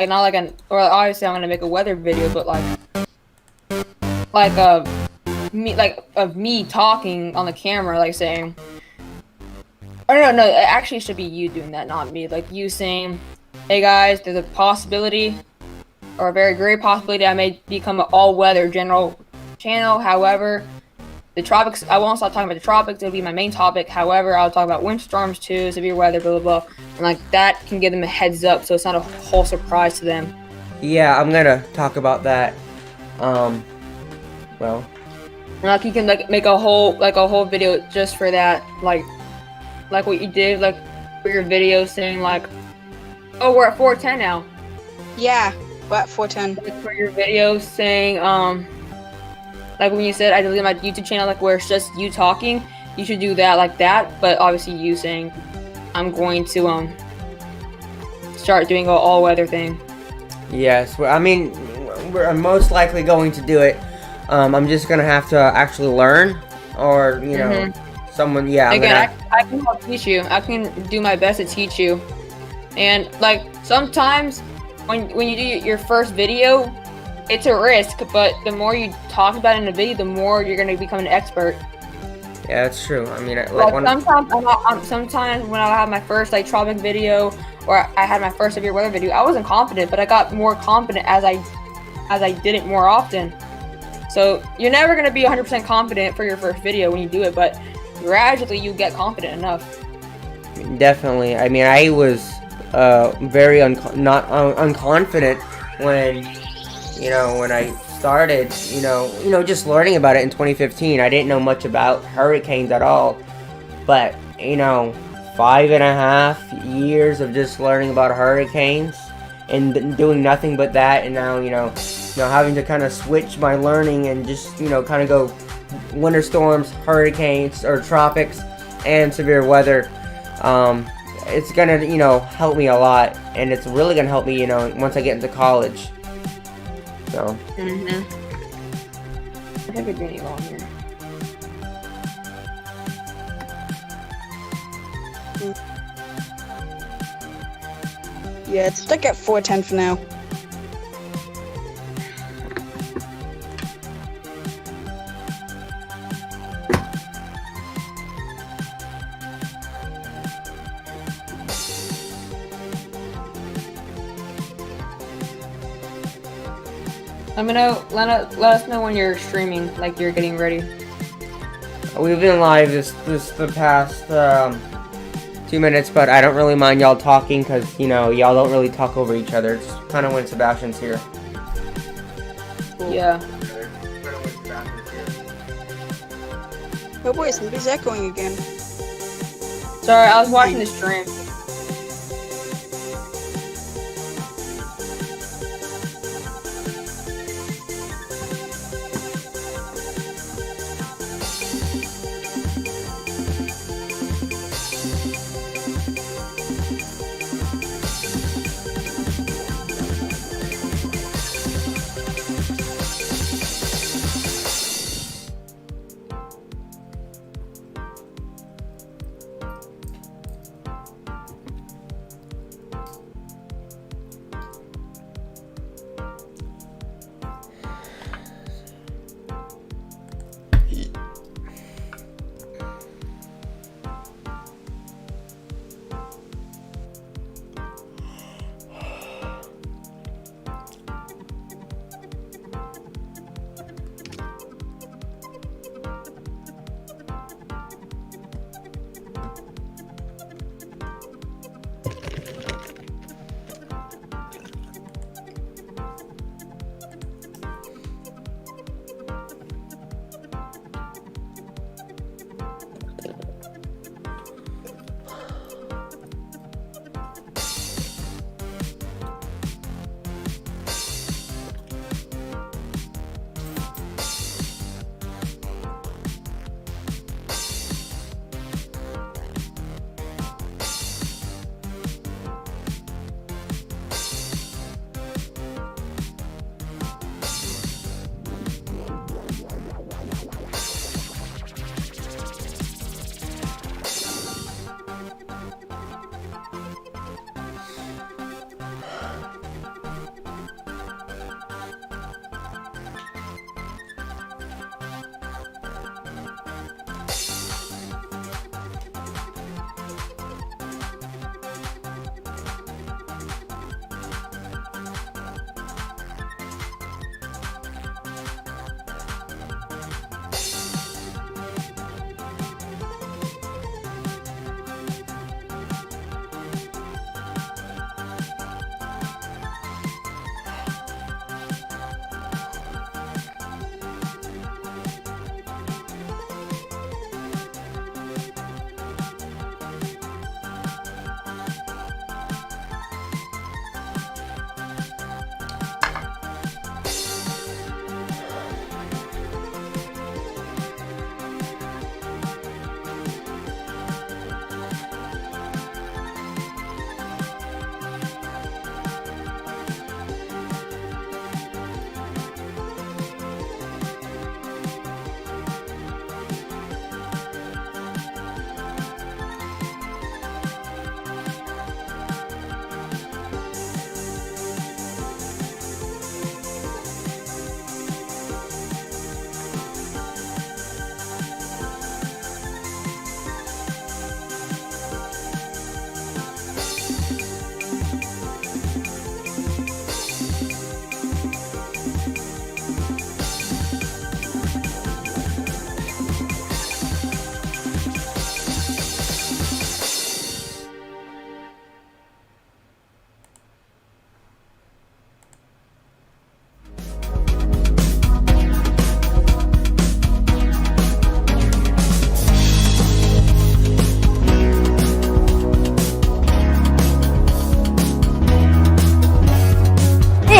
like not like an, or obviously I'm gonna make a weather video, but like a me like of me talking on the camera, like saying, oh no, it actually should be you doing that, not me. Like you saying, hey guys, there's a possibility, or a very great possibility I may become an all-weather general channel. However, the tropics, I won't stop talking about the tropics. It'll be my main topic. However, I'll talk about windstorms too, severe weather, blah, blah, blah. And like that can give them a heads up, so it's not a whole surprise to them. Yeah, I'm gonna talk about that. Well. And like you can like make a whole video just for that, like what you did, like for your video saying like, oh, we're at 410 now. Yeah, we're at 410. Like for your video saying, like when you said I deleted my YouTube channel, like where it's just you talking, you should do that like that, but obviously you saying, I'm going to start doing an all-weather thing. Yes, well, I mean, we're most likely going to do it. I'm just gonna have to actually learn, or you know, someone. Yeah. Again, I can help teach you. I can do my best to teach you. And like sometimes when you do your first video, it's a risk. But the more you talk about it in a video, the more you're gonna become an expert. Yeah, that's true. I mean, sometimes when I had my first like tropic video, or I had my first severe weather video, I wasn't confident, but I got more confident as I did it more often. So you're never gonna be 100% confident for your first video when you do it, but gradually you get confident enough. Definitely. I mean, I was very unconfident when I started, just learning about it in 2015. I didn't know much about hurricanes at all, but 5.5 years of just learning about hurricanes and doing nothing but that, and now having to kind of switch my learning and just kind of go winter storms, hurricanes, or tropics, and severe weather. It's gonna help me a lot, and it's really gonna help me once I get into college. So. I think we're doing it wrong here. Yeah, it's stuck at 410 for now. Let us know when you're streaming, like you're getting ready. We've been live the past 2 minutes, but I don't really mind y'all talking because y'all don't really talk over each other. It's kind of when Sebastian's here. Yeah. Oh boy, somebody's echoing again. Sorry, I was watching the stream.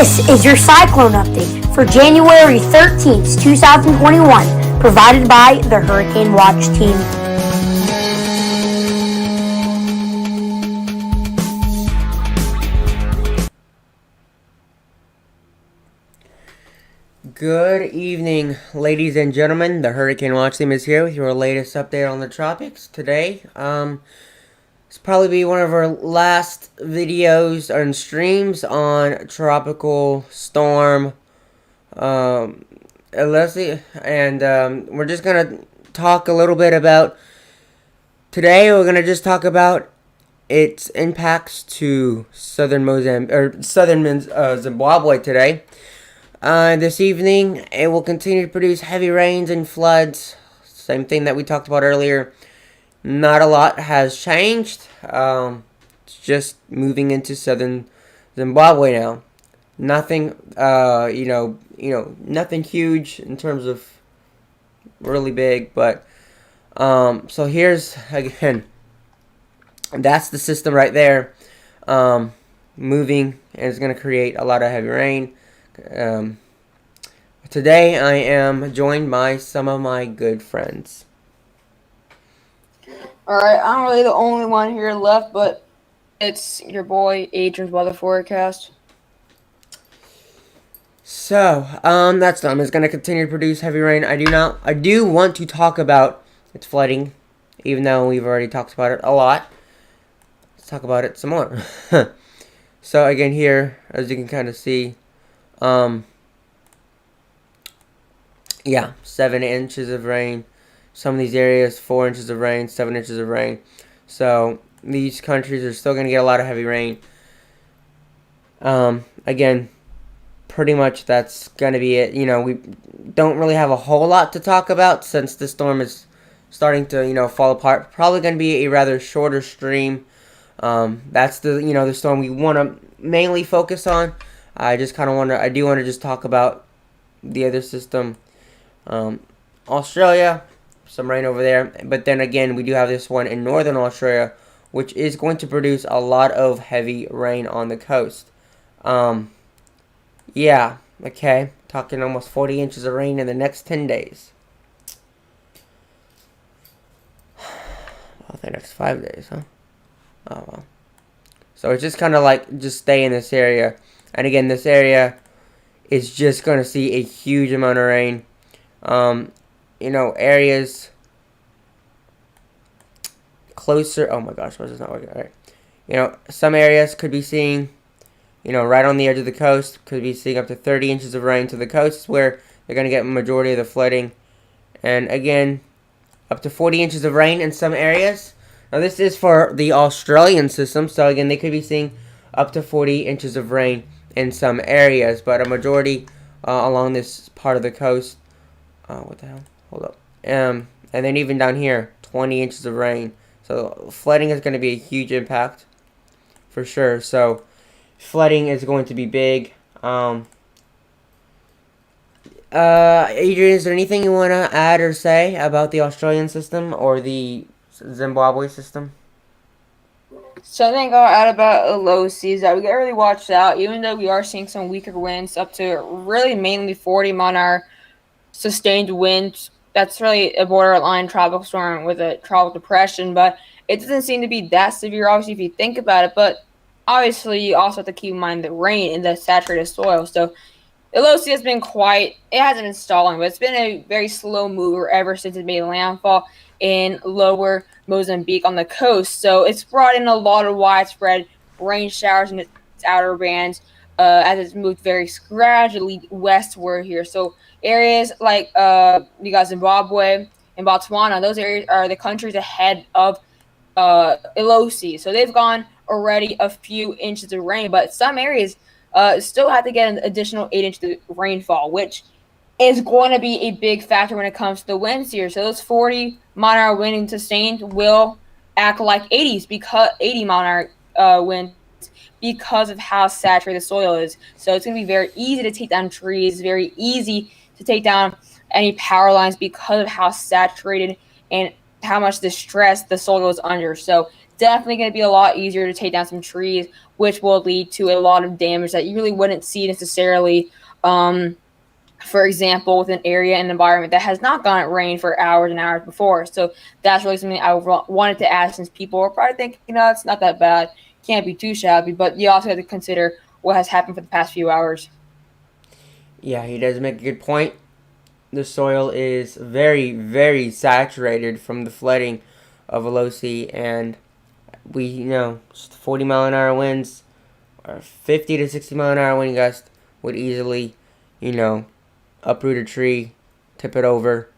This is your cyclone update for January 13th, 2021, provided by the Hurricane Watch team. Good evening, ladies and gentlemen. The Hurricane Watch team is here with your latest update on the tropics today. It's probably be one of our last videos and streams on tropical storm Eloise, and we're just gonna talk a little bit about today. We're gonna just talk about its impacts to southern Zimbabwe today. This evening, it will continue to produce heavy rains and floods. Same thing that we talked about earlier. Not a lot has changed. It's just moving into southern Zimbabwe now. Nothing, nothing huge in terms of really big. But so here's again. That's the system right there. Moving, and it's going to create a lot of heavy rain. Today I am joined by some of my good friends. Alright, I'm really the only one here left, but it's your boy Adrian's weather forecast. So, that storm is going to continue to produce heavy rain. I do want to talk about its flooding, even though we've already talked about it a lot. Let's talk about it some more. So again here, as you can kind of see, yeah, 7 inches of rain. Some of these areas, 4 inches of rain, 7 inches of rain. So these countries are still going to get a lot of heavy rain. Again, pretty much that's going to be it. We don't really have a whole lot to talk about since the storm is starting to, fall apart. Probably going to be a rather shorter stream. That's the storm we want to mainly focus on. I do want to just talk about the other system. Australia, some rain over there, but then again we do have this one in northern Australia, which is going to produce a lot of heavy rain on the coast. Yeah, okay, talking almost 40 inches of rain in the next 10 days. Well, the next 5 days, huh? Oh well. So it's just kind of like just stay in this area, and again this area is just going to see a huge amount of rain. Areas closer. Oh my gosh, why is this not working? All right. Some areas could be seeing, right on the edge of the coast, could be seeing up to 30 inches of rain to the coast, where they're going to get a majority of the flooding. And again, up to 40 inches of rain in some areas. Now this is for the Australian system, so again, they could be seeing up to 40 inches of rain in some areas, but a majority along this part of the coast. What the hell? Hold up. And then even down here, 20 inches of rain. So flooding is going to be a huge impact for sure. So flooding is going to be big. Adrian, is there anything you want to add or say about the Australian system or the Zimbabwe system? Something I'll add about Eloise is that we gotta really watch out, even though we are seeing some weaker winds up to really mainly 40 mile an hour sustained winds. That's really a borderline tropical storm with a tropical depression, but it doesn't seem to be that severe, obviously, if you think about it. But obviously, you also have to keep in mind the rain and the saturated soil. So Eloise has been it hasn't been stalling, but it's been a very slow mover ever since it made landfall in lower Mozambique on the coast. So it's brought in a lot of widespread rain showers in its outer bands as it's moved very gradually westward here. So areas like you got Zimbabwe and Botswana, those areas are the countries ahead of Eloise. So they've gone already a few inches of rain, but some areas still have to get an additional 8 inches of rainfall, which is going to be a big factor when it comes to the winds here. So those 40 mile an hour wind and sustained will act like 80 mile an hour winds because of how saturated the soil is. So it's going to be very easy to take down trees, very easy to take down any power lines because of how saturated and how much distress the soil is under. So definitely going to be a lot easier to take down some trees which will lead to a lot of damage that you really wouldn't see necessarily. For example, with an area and environment that has not gotten rain for hours and hours before. So that's really something I wanted to ask, since people are probably thinking, it's not that bad, can't be too shabby, but you also have to consider what has happened for the past few hours. Yeah, he does make a good point. The soil is very, very saturated from the flooding of Eloise, and we, just 40-mile-an-hour winds or 50 to 60-mile-an-hour wind gust would easily, uproot a tree, tip it over,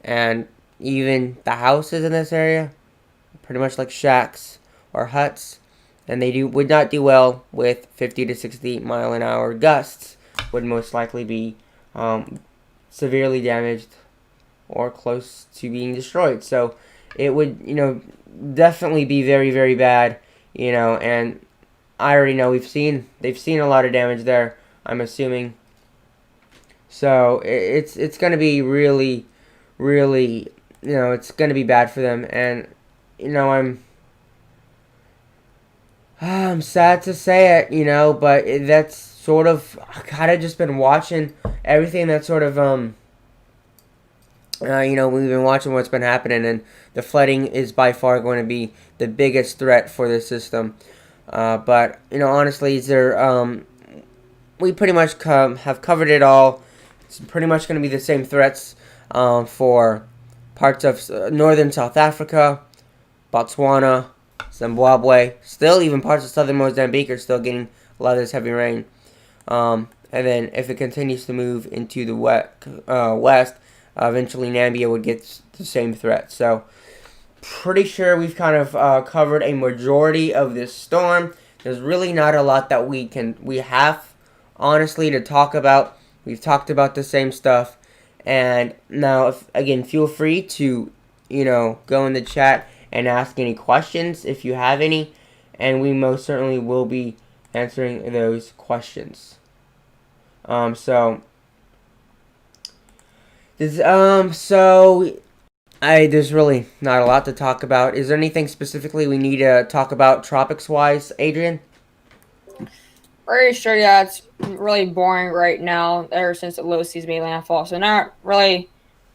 and even the houses in this area, pretty much like shacks or huts, and they would not do well with 50 to 60-mile-an-hour gusts. Would most likely be severely damaged or close to being destroyed. So it would, definitely be very, very bad, and I already know they've seen a lot of damage there, I'm assuming. So it's going to be really, really, it's going to be bad for them. And, I'm sad to say it, but that's sort of, I kind of just been watching everything that's sort of, we've been watching what's been happening, and the flooding is by far going to be the biggest threat for the system. But, honestly, we pretty much have covered it all. It's pretty much going to be the same threats for parts of northern South Africa, Botswana, Zimbabwe. Still, even parts of southern Mozambique are still getting a lot of this heavy rain. And then if it continues to move into the west, eventually Namibia would get the same threat. So, pretty sure we've kind of covered a majority of this storm. There's really not a lot that we have, honestly, to talk about. We've talked about the same stuff. And now, again, feel free to, go in the chat and ask any questions if you have any. And we most certainly will be answering those questions. There's really not a lot to talk about. Is there anything specifically we need to talk about tropics-wise, Adrian? Pretty sure, yeah, it's really boring right now ever since Elosi's made landfall. So not really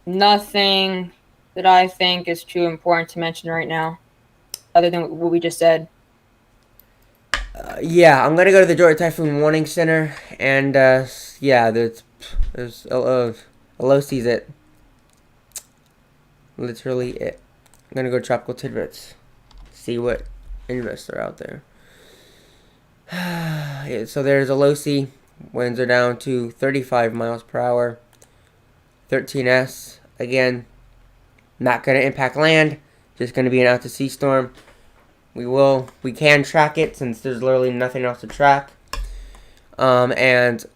nothing that I think is too important to mention right now, other than what we just said. Yeah, I'm gonna go to the Georgia Typhoon Warning Center, and yeah, there's Elosi's it. Literally it. I'm gonna go Tropical Tidbits, see what interests are out there. Yeah, so there's Eloise. Winds are down to 35 miles per hour. 13S. Again, not going to impact land. Just going to be an out-to-sea storm. We can track it since there's literally nothing else to track. And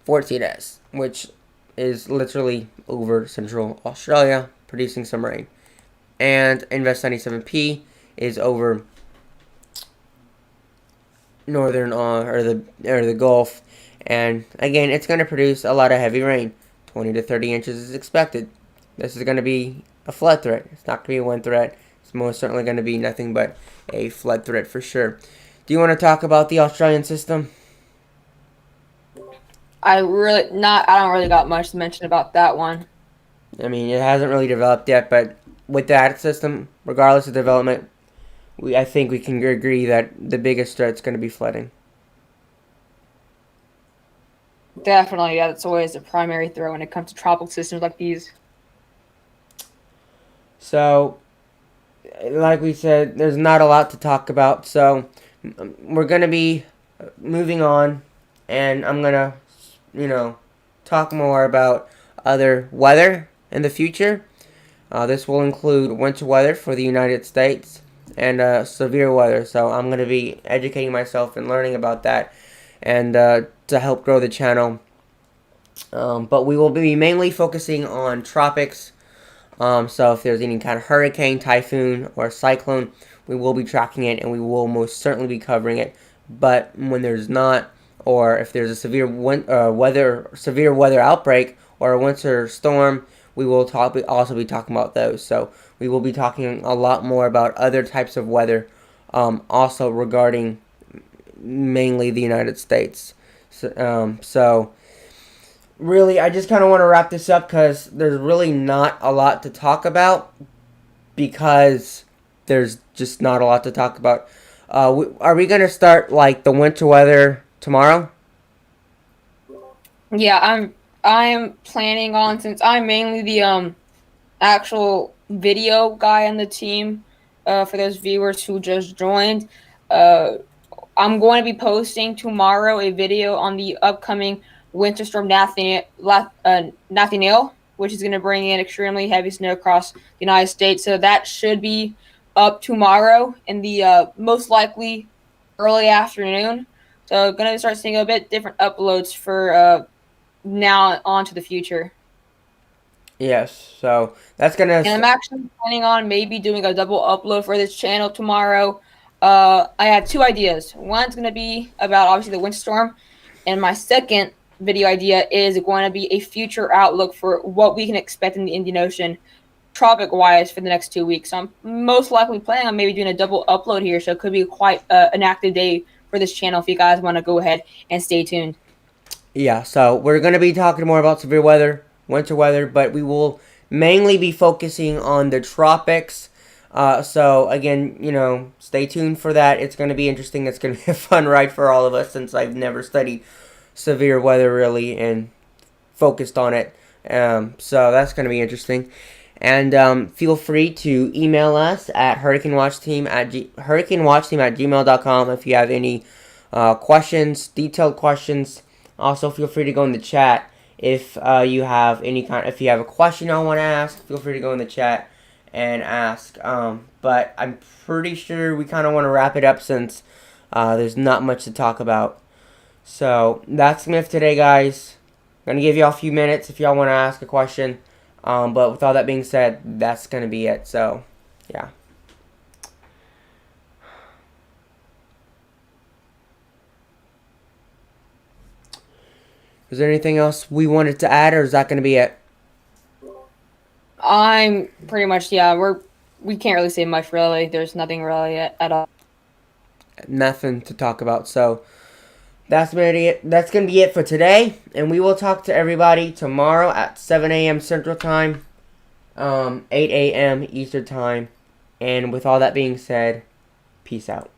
14S, which is literally over central Australia, producing some rain. And Invest 97P is over northern or the Gulf, and again, it's going to produce a lot of heavy rain. 20 to 30 inches is expected. This is going to be a flood threat. It's not going to be a wind threat. It's most certainly going to be nothing but a flood threat for sure. Do you want to talk about the Australian system? I don't really got much to mention about that one. I mean, it hasn't really developed yet, but with that system, regardless of development, I think we can agree that the biggest threat is going to be flooding. Definitely, yeah, that's always the primary threat when it comes to tropical systems like these. So, like we said, there's not a lot to talk about. So, we're going to be moving on, and I'm going to, talk more about other weather in the future. This will include winter weather for the United States and severe weather. So I'm going to be educating myself and learning about that, and to help grow the channel. But we will be mainly focusing on tropics. So if there's any kind of hurricane, typhoon, or cyclone, we will be tracking it, and we will most certainly be covering it. But when there's not, or if there's a severe weather outbreak or a winter storm, we will also be talking about those. So we will be talking a lot more about other types of weather, also regarding, mainly the United States. So really, I just kind of want to wrap this up because there's really not a lot to talk about because there's just not a lot to talk about. Are we gonna start like the winter weather tomorrow? Yeah, I'm planning on, since I'm mainly the actual video guy on the team. For those viewers who just joined, uh, I'm going to be posting tomorrow a video on the upcoming winter storm Nathaniel, which is going to bring in extremely heavy snow across the United States. So that should be up tomorrow in the most likely early afternoon. So going to start seeing a bit different uploads for now on to the future. Yes. So that's gonna. And I'm actually planning on maybe doing a double upload for this channel tomorrow. I have two ideas. One's going to be about obviously the winter storm, and my second video idea is going to be a future outlook for what we can expect in the Indian Ocean tropic-wise for the next 2 weeks. So I'm most likely planning on maybe doing a double upload here, so it could be quite an active day for this channel if you guys want to go ahead and stay tuned. Yeah. So we're gonna be talking more about severe weather, winter weather, but we will mainly be focusing on the tropics. So again, stay tuned for that. It's going to be interesting. It's going to be a fun ride for all of us since I've never studied severe weather really and focused on it. So that's going to be interesting. And feel free to email us at hurricanewatchteam@gmail.com if you have any questions, detailed questions. Also, feel free to go in the chat if you have if you have a question I want to ask. Feel free to go in the chat and ask. But I'm pretty sure we kind of want to wrap it up since there's not much to talk about. So that's Smith today, guys. I'm gonna give y'all a few minutes if y'all want to ask a question. But with all that being said, that's gonna be it. So yeah. Is there anything else we wanted to add, or is that gonna be it? I'm pretty much, we can't really say much really. There's nothing really at all. Nothing to talk about. So that's gonna be it. That's gonna be it for today, and we will talk to everybody tomorrow at 7 a.m. Central Time, 8 a.m. Eastern Time. And with all that being said, peace out.